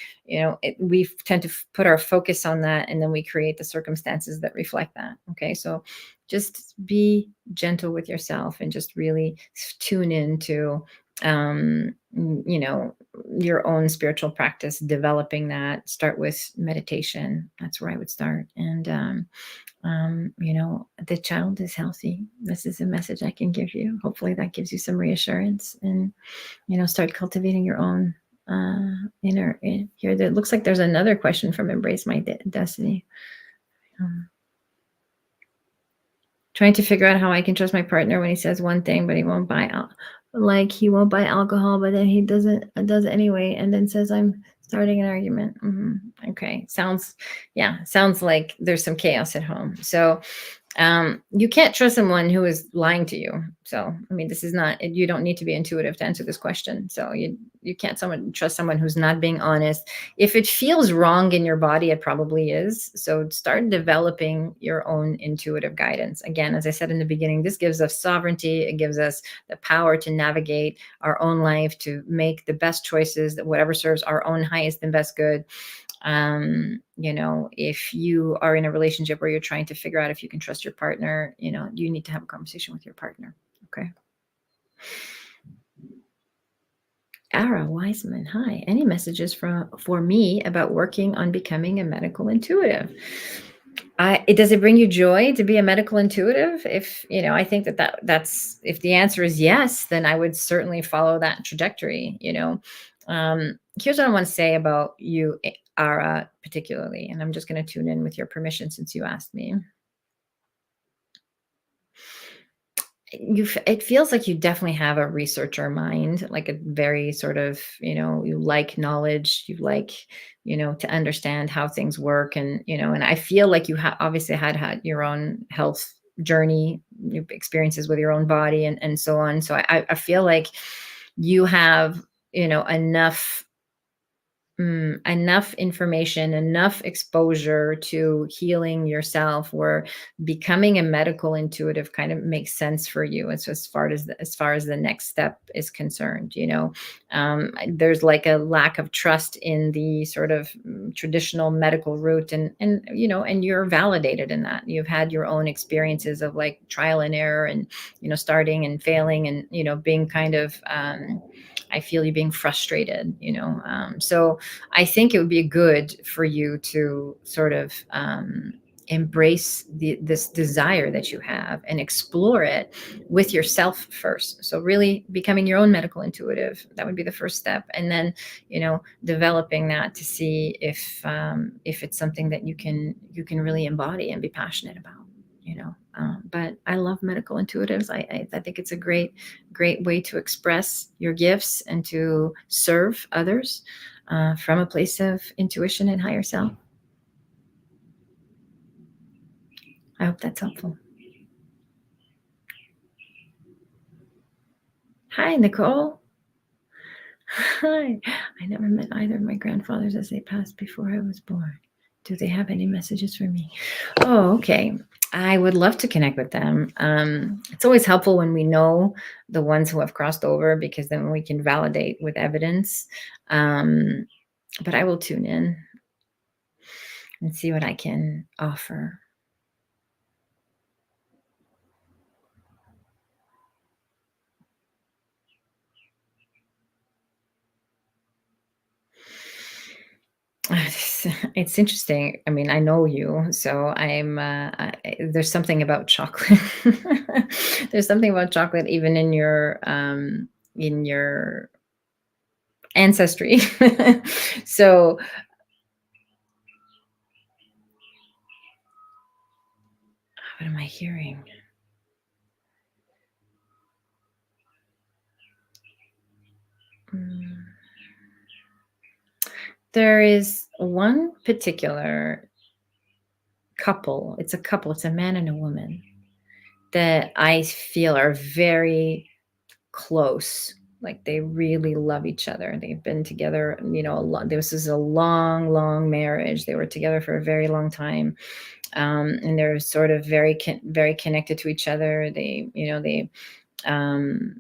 S1: we tend to put our focus on that, and then we create the circumstances that reflect that. Okay, so just be gentle with yourself and just really tune into your own spiritual practice, developing that. Start with meditation. That's where I would start. And the child is healthy. This is a message I can give you. Hopefully that gives you some reassurance, and start cultivating your own inner here. It looks like there's another question from Embrace My Destiny. Trying to figure out how I can trust my partner when he says one thing, but he won't buy he won't buy alcohol, but then he does it anyway, and then says I'm starting an argument. Okay, sounds like there's some chaos at home. So you can't trust someone who is lying to you. So, I mean, this is not, you don't need to be intuitive to answer this question. So you can't trust someone who's not being honest. If it feels wrong in your body, it probably is. So start developing your own intuitive guidance. Again, as I said in the beginning, this gives us sovereignty. It gives us the power to navigate our own life, to make the best choices, that whatever serves our own highest and best good. If you are in a relationship where you're trying to figure out if you can trust your partner, you need to have a conversation with your partner. Okay. Ara Wiseman, hi. Any messages for me about working on becoming a medical intuitive? Does it bring you joy to be a medical intuitive? If I think that's if the answer is yes, then I would certainly follow that trajectory. Here's what I want to say about you, Ara, particularly, and I'm just going to tune in with your permission since you asked me. It feels like you definitely have a researcher mind, like a very sort of, you like knowledge, you like, to understand how things work. And, and I feel like you obviously had your own health journey, experiences with your own body and so on. So I feel like you have, enough enough information, enough exposure to healing yourself, where becoming a medical intuitive kind of makes sense for you as far as the next step is concerned. There's like a lack of trust in the sort of traditional medical route, and you're validated in that. You've had your own experiences of like trial and error, and starting and failing, and being kind of I feel you being frustrated. So I think it would be good for you to sort of embrace this desire that you have and explore it with yourself first. So really becoming your own medical intuitive, that would be the first step. And then, developing that to see if it's something that you can really embody and be passionate about. But I love medical intuitives. I think it's a great way to express your gifts and to serve others from a place of intuition and higher self. I hope that's helpful. Hi, Nicole. Hi. I never met either of my grandfathers as they passed before I was born. Do they have any messages for me? Oh, okay. I would love to connect with them. It's always helpful when we know the ones who have crossed over, because then we can validate with evidence. But I will tune in and see what I can offer. It's interesting. I mean, I know you, so there's something about chocolate. There's something about chocolate even in your ancestry. So what am I hearing? Mm. There is one particular couple. It's a couple. It's a man and a woman that I feel are very close. Like they really love each other. They've been together, a lot. This is a long, long marriage. They were together for a very long time, and they're sort of very connected to each other. Um,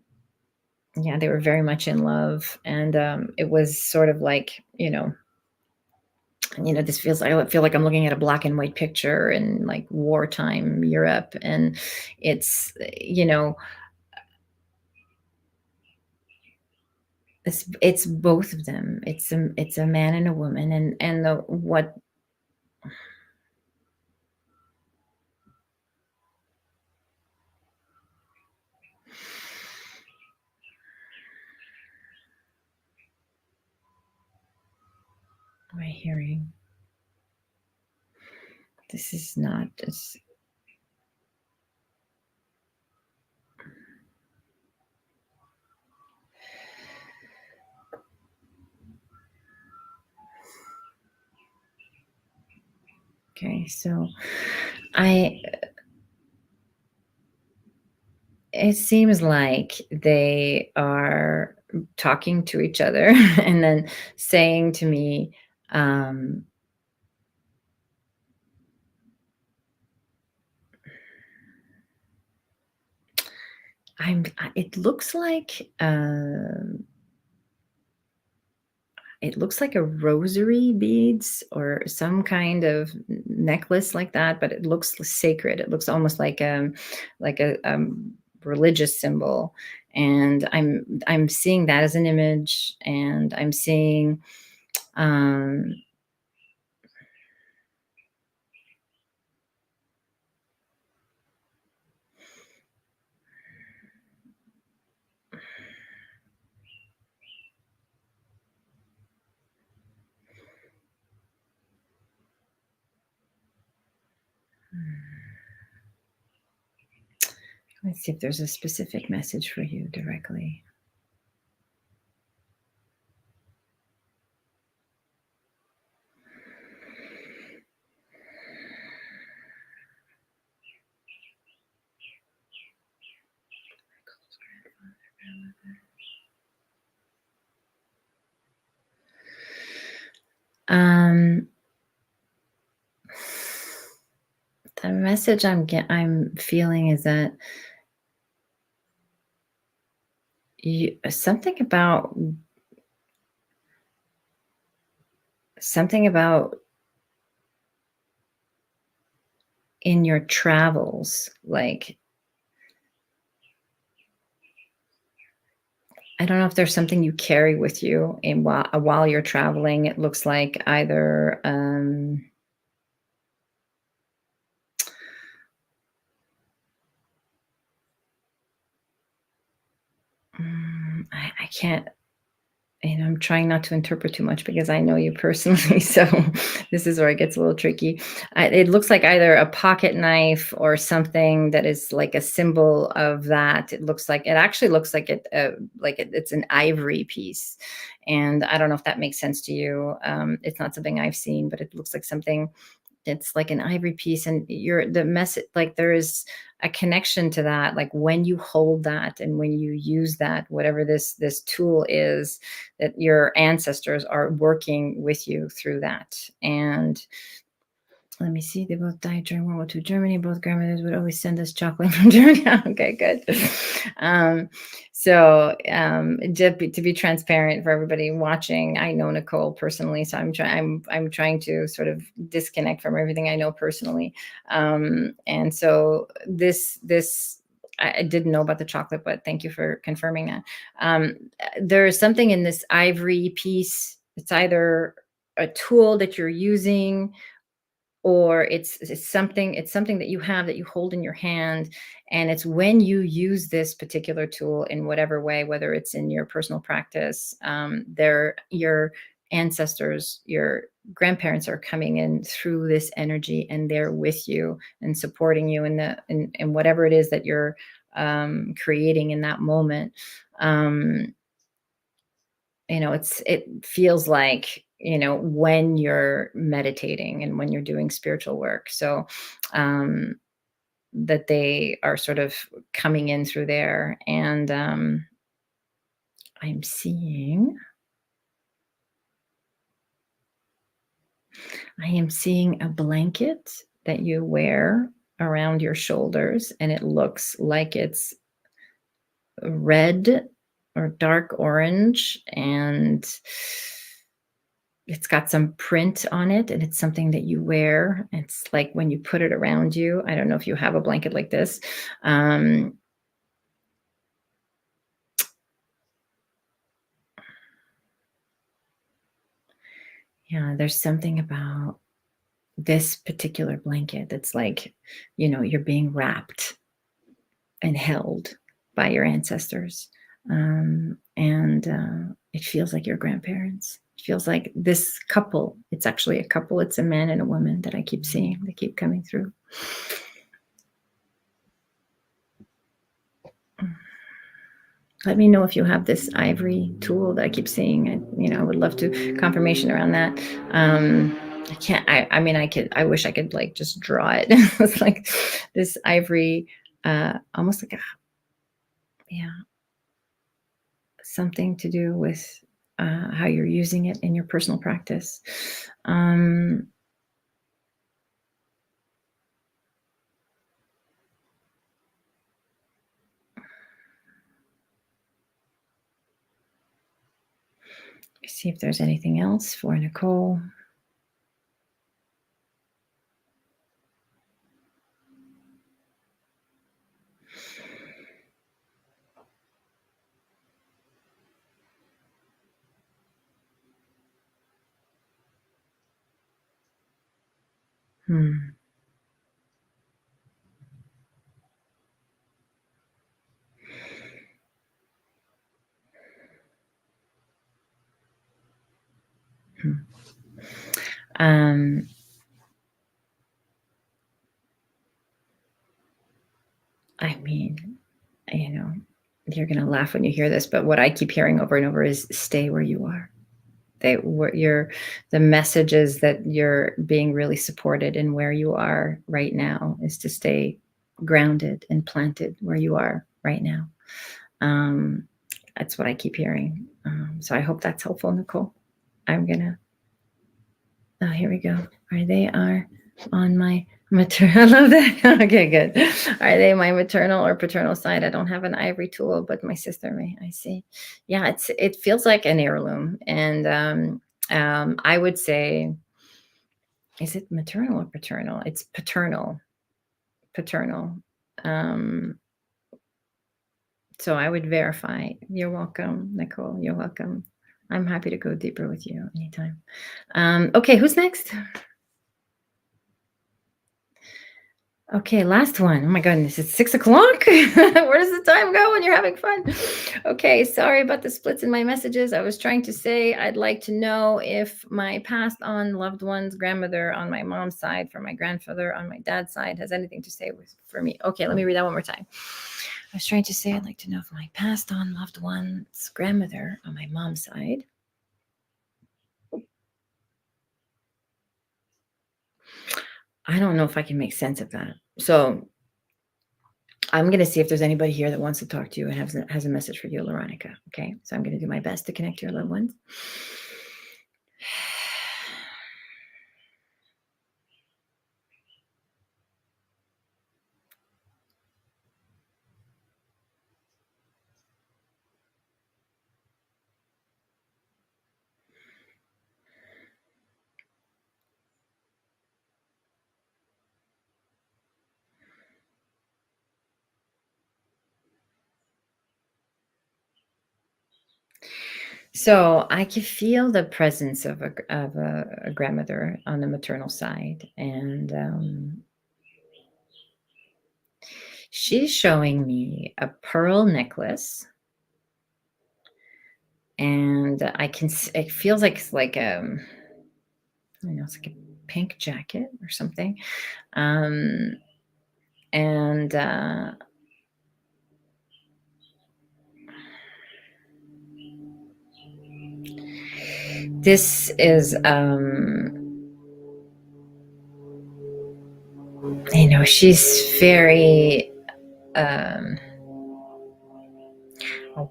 S1: yeah, they were very much in love, and it was sort of like, I feel like I'm looking at a black and white picture in like wartime Europe, and it's both of them. It's a man and a woman, and the what am I hearing? This is not this. Okay, so I it seems like they are talking to each other and then saying to me, um, it looks like a rosary beads or some kind of necklace like that, but it looks sacred. It looks almost like a religious symbol, and I'm seeing that as an image, and I'm seeing um, let's see if there's a specific message for you directly. Um, the message I'm feeling is that you, something about in your travels, like I don't know if there's something you carry with you in while you're traveling. It looks like either I can't, and I'm trying not to interpret too much because I know you personally. So this is where it gets a little tricky. It looks like either a pocket knife or something that is like a symbol of that. It actually looks like it's an ivory piece. And I don't know if that makes sense to you. It's not something I've seen, but it looks like something. It's like an ivory piece, and you're the message, like there is a connection to that, like when you hold that and when you use that, whatever this tool is, that your ancestors are working with you through that. And let me see. They both died during World War II Germany. Both grandmothers would always send us chocolate from Germany. Okay, good. To be transparent for everybody watching, I know Nicole personally, so I'm trying to sort of disconnect from everything I know personally. And so this I didn't know about the chocolate, but thank you for confirming that. There is something in this ivory piece. It's either a tool that you're using, or it's something that you have, that you hold in your hand, and it's when you use this particular tool in whatever way, whether it's in your personal practice, your ancestors, your grandparents are coming in through this energy, and they're with you and supporting you in whatever it is that you're creating in that moment. um, it feels like, when you're meditating and when you're doing spiritual work. So um that they are sort of coming in through there. And I'm seeing I am seeing a blanket that you wear around your shoulders, and it looks like it's red or dark orange, and it's got some print on it, and it's something that you wear. It's like when you put it around you. I don't know if you have a blanket like this. Um, yeah, there's something about this particular blanket that's like, you're being wrapped and held by your ancestors. And it feels like your grandparents. It feels like this couple. It's actually a couple. It's a man and a woman that I keep seeing. They keep coming through. Let me know if you have this ivory tool that I keep seeing. I would love to confirmation around that. I can't. I mean, I could. I wish I could like just draw it. It's like this ivory, almost like yeah, something to do with how you're using it in your personal practice. Um, see if there's anything else for Nicole. Hmm. Hmm. Um, I mean, you're going to laugh when you hear this, but what I keep hearing over and over is stay where you are. The message is that you're being really supported in where you are right now, is to stay grounded and planted where you are right now. That's what I keep hearing. So I hope that's helpful, Nicole. I'm gonna Oh, here we go. They are on my maternal. I love that. Okay, good. Are they my maternal or paternal side? I don't have an ivory tool, but my sister may. I see. Yeah, it feels like an heirloom, and I would say, is it maternal or paternal? It's paternal. Paternal. Um, so I would verify. You're welcome, Nicole. You're welcome. I'm happy to go deeper with you anytime. Okay, who's next? Okay, last one. Oh my goodness, it's 6 o'clock. Where does the time go when you're having fun? Okay, sorry about the splits in my messages. I was trying to say I'd like to know if my passed on loved one's grandmother on my mom's side, for my grandfather on my dad's side, has anything to say for me. Okay, let me read that one more time. I was trying to say I'd like to know if my passed on loved one's grandmother on my mom's side. I don't know if I can make sense of that. So I'm going to see if there's anybody here that wants to talk to you and has a message for you, Veronica. Okay. So I'm going to do my best to connect to your loved ones. So I can feel the presence of a grandmother on the maternal side. And she's showing me a pearl necklace. And it feels like it's like, I don't know, it's like a pink jacket or something. And this is, she's very, I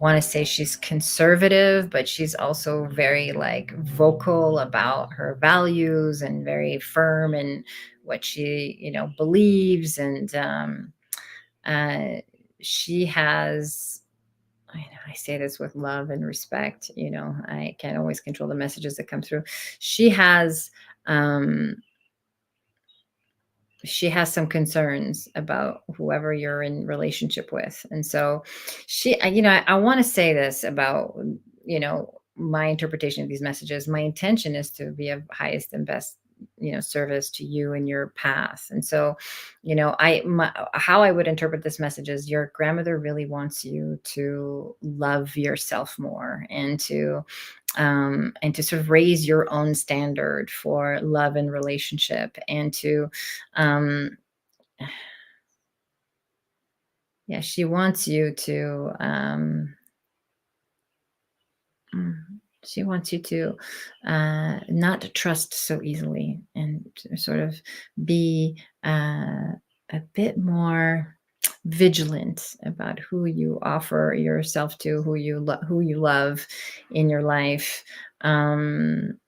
S1: want to say she's conservative, but she's also very like vocal about her values and very firm in what she, believes. And uh, she has, I say this with love and respect, I can't always control the messages that come through. She has, um, she has some concerns about whoever you're in relationship with. And so I want to say this about, my interpretation of these messages. My intention is to be of highest and best, service to you and your path. And so, how I would interpret this message is your grandmother really wants you to love yourself more and to sort of raise your own standard for love and relationship, and to yeah, she wants you to mm, she wants you to not trust so easily, and to sort of be a bit more vigilant about who you offer yourself to, who you love in your life. um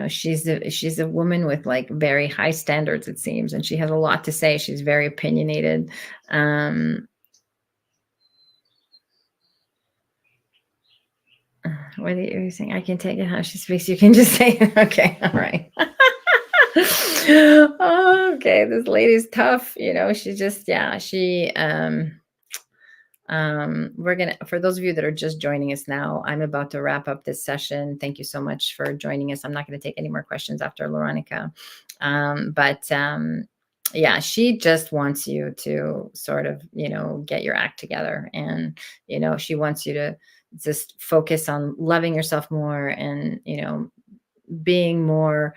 S1: she's a woman with like very high standards, it seems, and she has a lot to say. She's very opinionated. um what are you saying? I can take it how she speaks, you can just say it. Okay, all right. Okay, this lady's tough. She just, yeah, she we're gonna, for those of you that are just joining us now, I'm about to wrap up this session. Thank you so much for joining us. I'm not going to take any more questions after Veronica. But yeah, she just wants you to sort of, get your act together. And, she wants you to just focus on loving yourself more, and, being more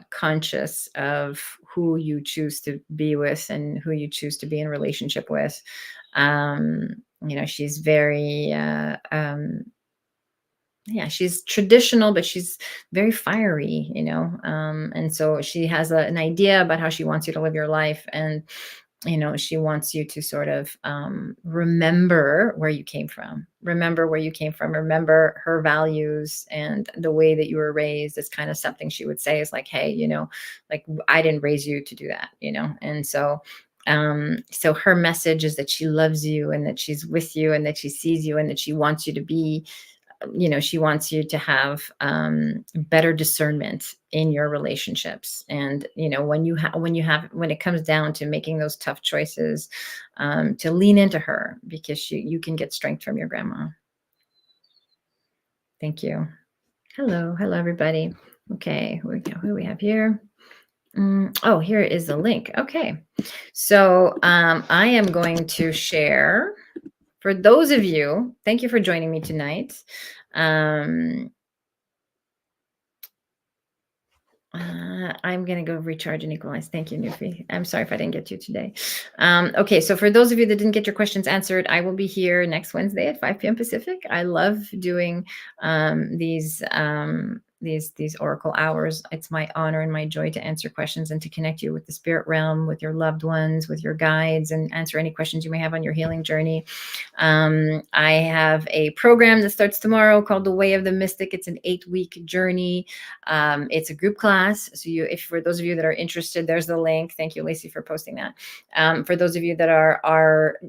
S1: conscious of who you choose to be with and who you choose to be in relationship with. She's very yeah, she's traditional, but she's very fiery. And so she has an idea about how she wants you to live your life. And she wants you to sort of remember where you came from. Remember where you came from. Remember her values and the way that you were raised. It's kind of something she would say is like, hey, like I didn't raise you to do that, And so her message is that she loves you and that she's with you and that she sees you and that she wants you to be, she wants you to have better discernment in your relationships. And, when it comes down to making those tough choices, to lean into her because you can get strength from your grandma. Thank you. Hello. Hello, everybody. Okay. Who do we have here? Oh, here is the link. Okay. So I am going to share for those of you, thank you for joining me tonight. I'm going to go recharge and equalize. Thank you, Newfie. I'm sorry if I didn't get you today. Okay, so for those of you that didn't get your questions answered, I will be here next Wednesday at 5 p.m. Pacific. I love doing these oracle hours. It's my honor and my joy to answer questions and to connect you with the spirit realm, with your loved ones, with your guides, and answer any questions you may have on your healing journey. I have a program that starts tomorrow called The Way of the Mystic. It's an 8-week journey. It's a group class. So if for those of you that are interested, there's the link. Thank you, Lacey, for posting that. For those of you that are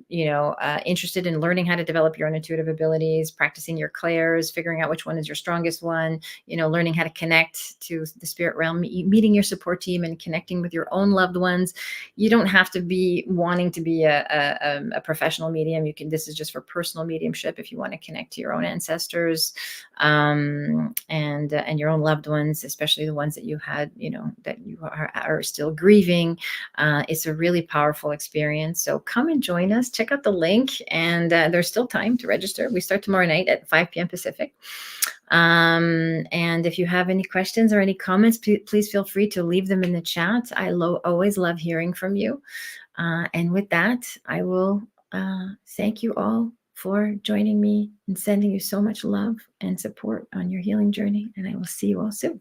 S1: interested in learning how to develop your own intuitive abilities, practicing your clairs, figuring out which one is your strongest one, learning how to connect to the spirit realm, meeting your support team and connecting with your own loved ones. You don't have to be wanting to be a professional medium. This is just for personal mediumship. If you want to connect to your own ancestors, and your own loved ones, especially the ones that you had, that you are still grieving. It's a really powerful experience. So come and join us. Check out the link, and there's still time to register. We start tomorrow night at 5 p.m. Pacific. And if you have any questions or any comments, please feel free to leave them in the chat. I always love hearing from you. And with that, I will thank you all for joining me and sending you so much love and support on your healing journey. And I will see you all soon.